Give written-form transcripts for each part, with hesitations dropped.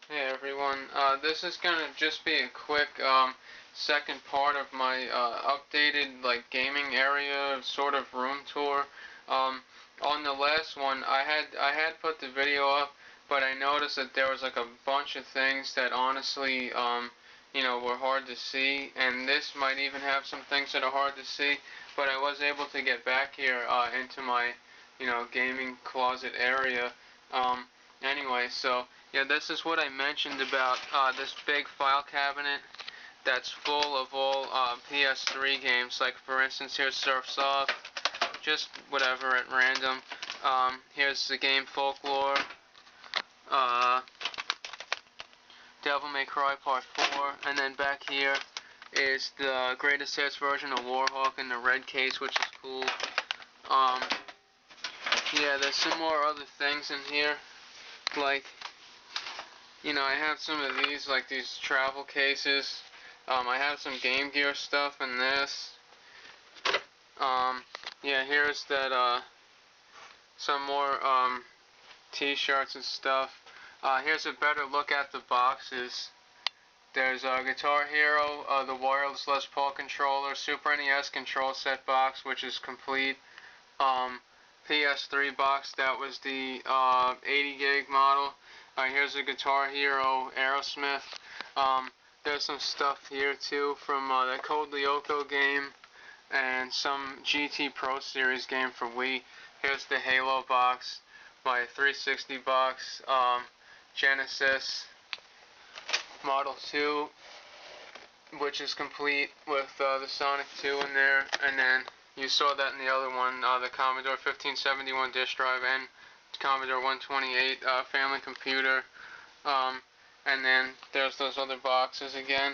Hey everyone, this is gonna just be a quick second part of my updated gaming area sort of room tour. Um, on the last one, I had put the video up, but I noticed that there was like a bunch of things that honestly were hard to see, and this might even have some things that are hard to see. But I was able to get back here into my gaming closet area. Um, anyway, so. Yeah, this is what I mentioned about this big file cabinet that's full of all PS3 games. Like, for instance, here's Surf's Up, just whatever at random. Here's the game Folklore, uh, Devil May Cry Part 4, and then back here is the greatest hits version of Warhawk in the red case, which is cool. Um, yeah, there's some more other things in here, like I have some of these, like these travel cases. I have some Game Gear stuff in this. Yeah, here's that, some more, t-shirts and stuff. Here's a better look at the boxes. There's a Guitar Hero, the wireless Les Paul controller, Super NES control set box, which is complete. PS3 box, that was the 80 gig model. Here's a Guitar Hero Aerosmith. There's some stuff here too from that Code Lyoko game and some GT Pro Series game for Wii. Here's the Halo box, my 360 box, Genesis Model 2, which is complete with the Sonic 2 in there, and then you saw that in the other one, the Commodore 1571 disk drive and Commodore 128 family computer, and then there's those other boxes again.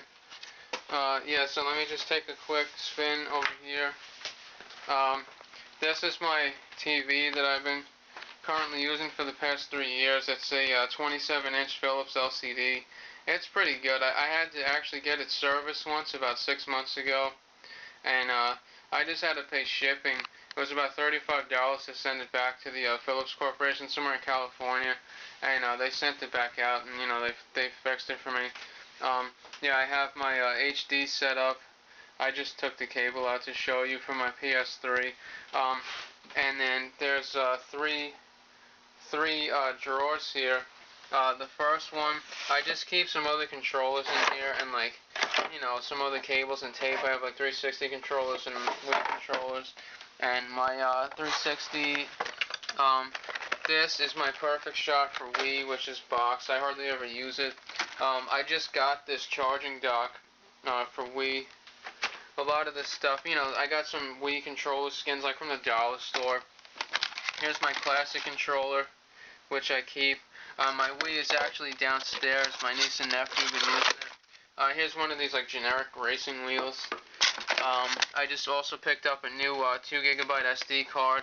Yeah, so let me just take a quick spin over here. This is my TV that I've been currently using for the past 3 years. It's a 27-inch Philips LCD. It's pretty good. I had to actually get it serviced once about 6 months ago, and I just had to pay shipping. It was about $35 to send it back to the Philips Corporation somewhere in California, and they sent it back out, and they fixed it for me. Yeah, I have my HD set up. I just took the cable out to show you for my PS3. And then there's three drawers here. The first one, I just keep some other controllers in here and some other cables and tape. I have like 360 controllers and Wii controllers. And my 360, this is my perfect shot for Wii, which is boxed. I hardly ever use it. I just got this charging dock for Wii. A lot of this stuff, I got some Wii controller skins like from the dollar store. Here's my classic controller, which I keep. My Wii is actually downstairs. My niece and nephew have been using it. Here's one of these like generic racing wheels. I just also picked up a new 2GB SD card.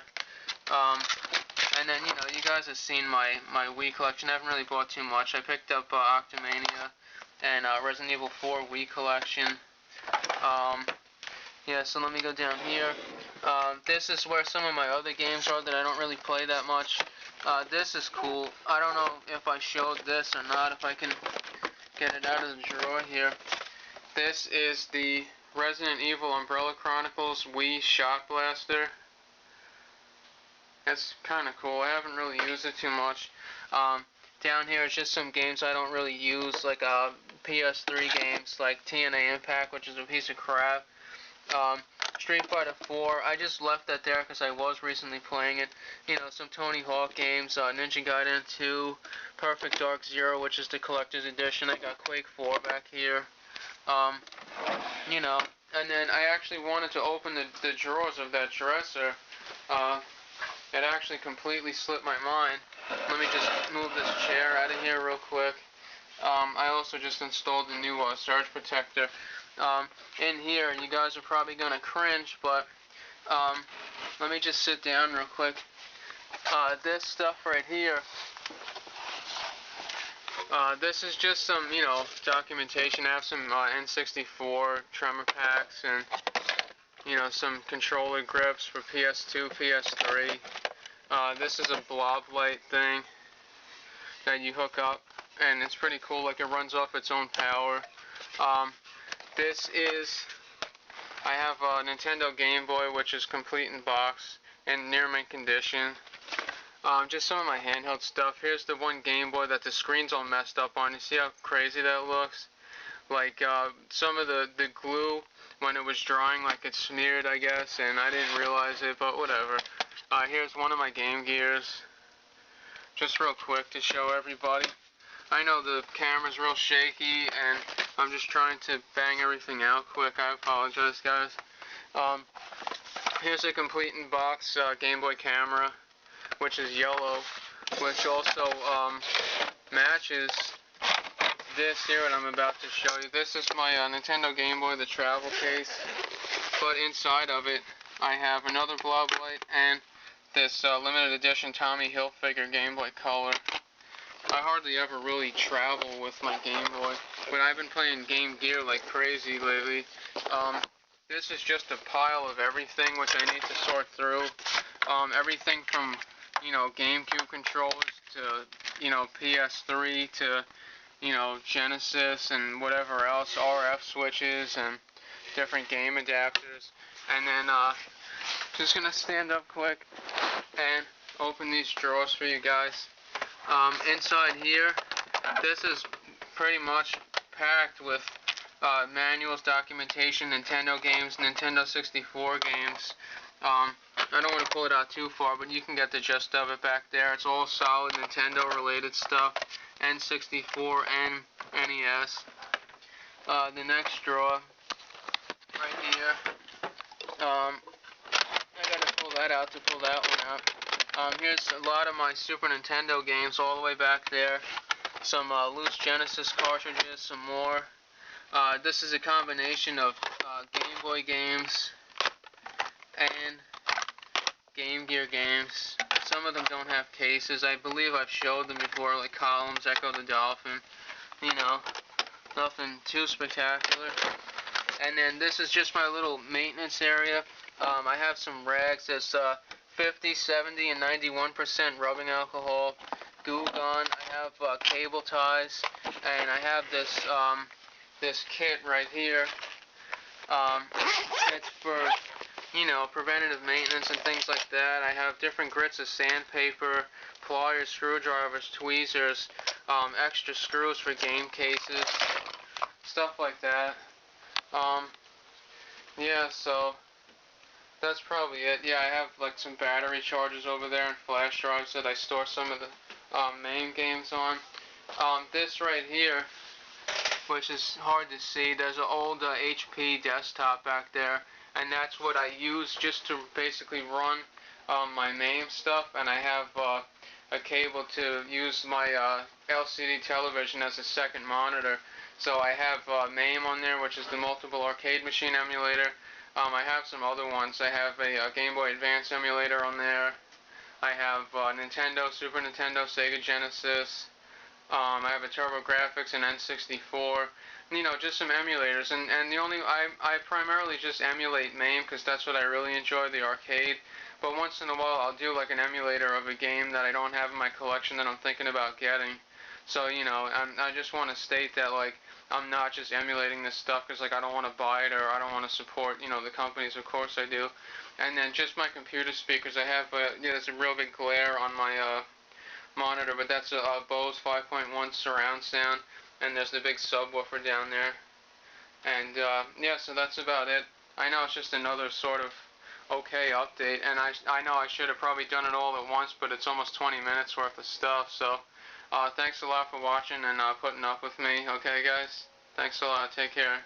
And then, you guys have seen my Wii collection. I haven't really bought too much. I picked up Octomania and Resident Evil 4 Wii collection. Yeah, so let me go down here. This is where some of my other games are that I don't really play that much. This is cool. I don't know if I showed this or not, if I can get it out of the drawer here. This is the Resident Evil Umbrella Chronicles Wii Shot Blaster. That's kind of cool. I haven't really used it too much. Down here is just some games I don't really use, like PS3 games, like TNA Impact, which is a piece of crap. Street Fighter 4, I just left that there because I was recently playing it. Some Tony Hawk games, Ninja Gaiden 2, Perfect Dark Zero, which is the collector's edition. I got Quake 4 back here. And then I actually wanted to open the drawers of that dresser. It actually completely slipped my mind. Let me just move this chair out of here real quick. I also just installed the new surge protector in here, and you guys are probably going to cringe, but let me just sit down real quick. This stuff right here, this is just some, documentation. I have some N64 tremor packs and, some controller grips for PS2, PS3. This is a blob light thing that you hook up and it's pretty cool. Like, it runs off its own power. This is, I have a Nintendo Game Boy, which is complete in box and near mint condition. Just some of my handheld stuff. Here's the one Game Boy that the screen's all messed up on. You see how crazy that looks? Like, some of the glue, when it was drying, like, it smeared, I guess, and I didn't realize it, but whatever. Here's one of my Game Gears, just real quick to show everybody. I know the camera's real shaky, and I'm just trying to bang everything out quick. I apologize, guys. Here's a complete in box Game Boy camera, which is yellow, which also matches this here that I'm about to show you. This is my Nintendo Game Boy, the travel case, but inside of it I have another blob light and this limited edition Tommy Hilfiger Game Boy Color. I hardly ever really travel with my Game Boy, but I've been playing Game Gear like crazy lately. This is just a pile of everything which I need to sort through. Everything from, you know, GameCube controllers to, you know, PS3 to, you know, Genesis and whatever else, RF switches and different game adapters. And then, just gonna stand up quick and open these drawers for you guys. Inside here, this is pretty much packed with manuals, documentation, Nintendo games, Nintendo 64 games. I don't want to pull it out too far, but you can get the gist of it back there. It's all solid Nintendo related stuff, N64 and NES. The next drawer, right here, I gotta pull that out to pull that one out. Here's a lot of my Super Nintendo games all the way back there. Some loose Genesis cartridges, some more. This is a combination of Game Boy games and Game Gear games. Some of them don't have cases. I believe I've showed them before, like Columns, Echo the Dolphin. You know, nothing too spectacular. And then this is just my little maintenance area. I have some rags. There's 50, 70, and 91% rubbing alcohol, Goo Gone. I have cable ties, and I have this this kit right here. It's for, you know, preventative maintenance and things like that. I have different grits of sandpaper, pliers, screwdrivers, tweezers, extra screws for game cases, stuff like that. Yeah, so that's probably it. Yeah, I have like some battery chargers over there and flash drives that I store some of the main games on. This right here, which is hard to see, there's an old HP desktop back there, and that's what I use just to basically run my MAME stuff, and I have a cable to use my LCD television as a second monitor. So I have MAME on there, which is the multiple arcade machine emulator. I have some other ones. I have a Game Boy Advance emulator on there. I have Nintendo, Super Nintendo, Sega Genesis. I have a TurboGrafx and N64. You know, just some emulators. And the only, I primarily just emulate MAME because that's what I really enjoy, the arcade. But once in a while I'll do like an emulator of a game that I don't have in my collection that I'm thinking about getting. So, you know, I just want to state that, like, I'm not just emulating this stuff because, like, I don't want to buy it or I don't want to support, you know, the companies. Of course I do. And then just my computer speakers. I have, yeah, there's a real big glare on my monitor, but that's a Bose 5.1 surround sound, and there's the big subwoofer down there. And yeah, so that's about it. I know it's just another sort of okay update, and I know I should have probably done it all at once, but it's almost 20 minutes worth of stuff. So thanks a lot for watching and putting up with me. Okay, guys, thanks a lot. Take care.